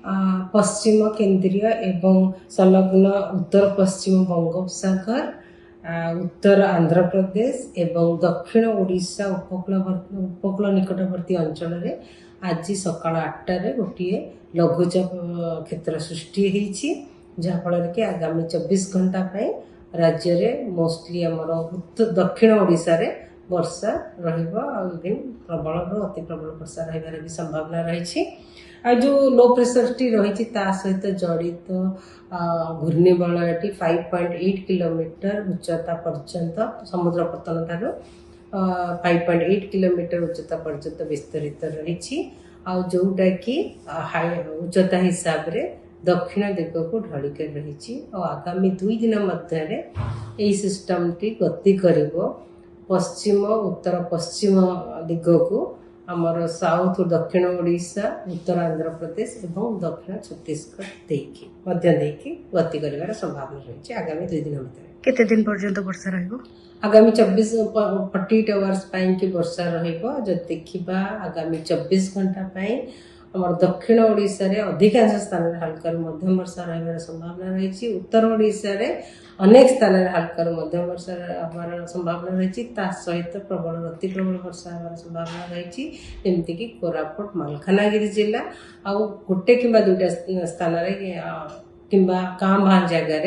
पश्चिम केन्द्रीय एवं संलग्न उत्तर पश्चिम बंगोपसागर, उत्तर आंध्र प्रदेश एवं दक्षिण ओडिशा उपकूल निकटवर्ती अंचल में आज सकाल 8टार गोटे लघुचाप क्षेत्र सृष्टि होती, जहाँफल कि आगामी 24 घंटा राज्य में मोस्टली आमर दक्षिण ओडिशा रे वर्षा रही प्रबल अति प्रबल वर्षा रही भी संभावना रही। जो लो प्रेशर टी रही सहित जड़ित घूर्णिबलयटी 5.8 किलोमीटर उच्चता पर्यंत समुद्र पतन ठार 5.8 किलोमीटर उच्चता पर्यंत विस्तरित रही, जोटा कि उच्चता हिसाब से दक्षिण दिग को ढलिक रही। आगामी 2 दिन मध्य सिस्टम टी गति कर पश्चिम उत्तर पश्चिम दिग को आमर साउथ दक्षिण ओडिशा, उत्तर आंध्र प्रदेश एवं दक्षिण छत्तीसगढ़ मध्य गति कर संभावना रही। आगामी 2 दिन मध्य केते दिन पर्यंत वर्षा रहिबो? आगामी 48 आवर्स की वर्षा रहिबो। जो देखिबा आगामी 24 घंटा आमर दक्षिण ओडिशा रे अधिकांश स्थान हल्का मध्यम वर्षा रही संभावना रही। उत्तर ओडिशा रे अनेक स्थान हल्का मध्यम वर्षा हमार संभावना रही। सहित प्रबल अति प्रबल वर्षा हमार संभावना रही, जमती कि कोरापुट मालकानगिरी जिला आउ गोटे कि 2टा स्थान किंबा कां भां जगार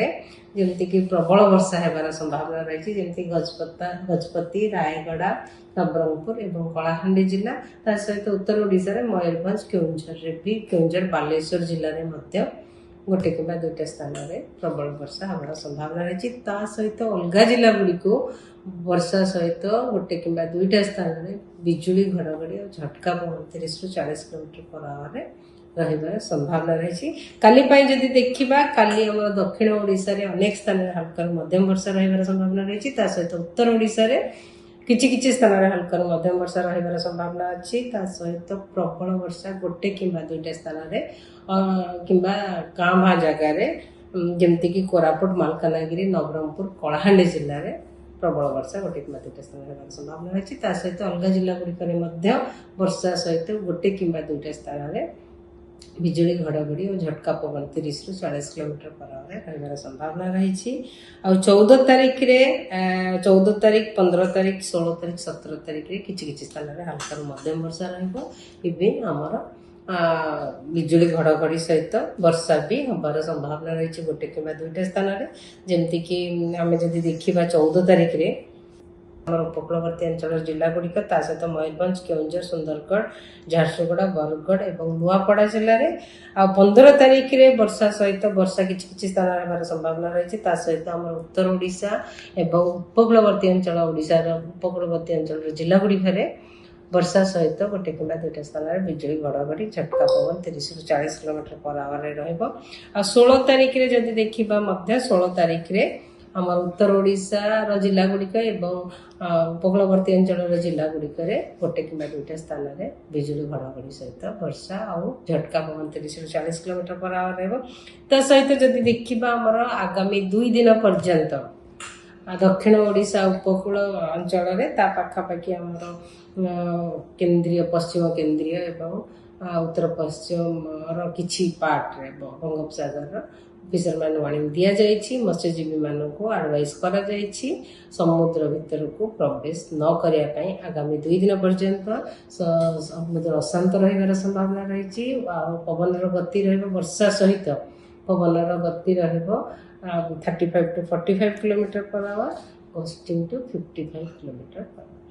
जमती कि प्रबल वर्षा होबार संभावना रही, जमती गजपति रायगड़ा नवरंगपुर एवं कलाहांडी जिला सहित उत्तर ओडिशा रे मयूरभंज केउंझर बालेश्वर जिले में गोटे कि 2टा स्थान प्रबल वर्षा होबार संभावना रही। सहित अलग जिला गुड़िक वर्षा सहित गोटे कि 2टा स्थान बिजुली घड़घड़ी और झटका पवन 30 ରୁ 40 किलोमीटर पर आवर रही संभावना रही। काली जदि देखा काली दक्षिण ओडिशा रे अनेक स्थान हल्का मध्यम वर्षा रही संभावना रही। सहित उत्तर ओडिशा रे किछि स्थान हल्का मध्यम वर्षा रही संभावना अच्छी। सहित प्रबल वर्षा गोटे कि 2टा स्थान किंबा कां भां जगार जमती कि कोरापुट मालकानगिरी नवरंगपुर कलाहांडी जिले में प्रबल वर्षा गोटे कि 2टा स्थान संभावना रही। सहित अलग जिला गुड़िक वर्षा सहित गोटे कि 2टा स्थान बिजुली घड़घड़ी और झटका पवन 30 ରୁ 40 किलोमीटर पर आवर रही संभावना रही। 14 तारीख 15 तारीख 16 तारीख 17 तारीख किछि स्थान हल्का मध्यम वर्षा रही। आमर बिजुली घड़घड़ी सहित वर्षा भी हबार संभावना रही गोटे कि 2टा स्थान जमती कि आम जदि देखा 14 तारीख उपकूलवर्ती अंचल जिला गुड़िक सहित मयूरभंज केउंझर सुंदरगढ़ झारसुगुड़ा बरगढ़ और नुआपड़ा जिले में 15 तारीख वर्षा सहित वर्षा किछि स्थान होबार संभावना रही। सहित आम उत्तर ओडिशा एवं उपकूलवर्ती अंचल ओडिशार उपकूलवर्ती अंचल जिला गुड़िक वर्षा सहित गोटे कि 2टा स्थान बिजुली घड़घड़ी झटका पवन 30 ରୁ 40 किलोमीटर पर आवर रही। 16 तारीख जदि देखा 16 तारीख आमर उत्तर ओडिशा जिला गुड़िक उपकूलवर्ती अंचल जिला गुड़िक गोटे कि 2टा स्थान बिजुली घड़घड़ी सहित वर्षा और झटका पवन 30 ରୁ 40 किलोमीटर पर आवर रही। सहित जदि देखा आमर आगामी 2 दिन पर्यंत दक्षिण ओडिशा उपकूल अंचल पाखापाखि आमर केन्द्रीय पश्चिम केन्द्रीय एवं उत्तर पश्चिम किछि पार्ट बंगोपसागर फिशरमैन वार्निंग दि जाइए। मत्स्यजीवी मानक एडवाइस करा जाइए समुद्र भीतर को प्रवेश न करने आगामी 2 दिन पर्यंत समुद्र अशांत रही संभावना रही। पवन गति वर्षा सहित पवन गति 35 to 45 kilometre per hour, coasting to 55 kilometre per our.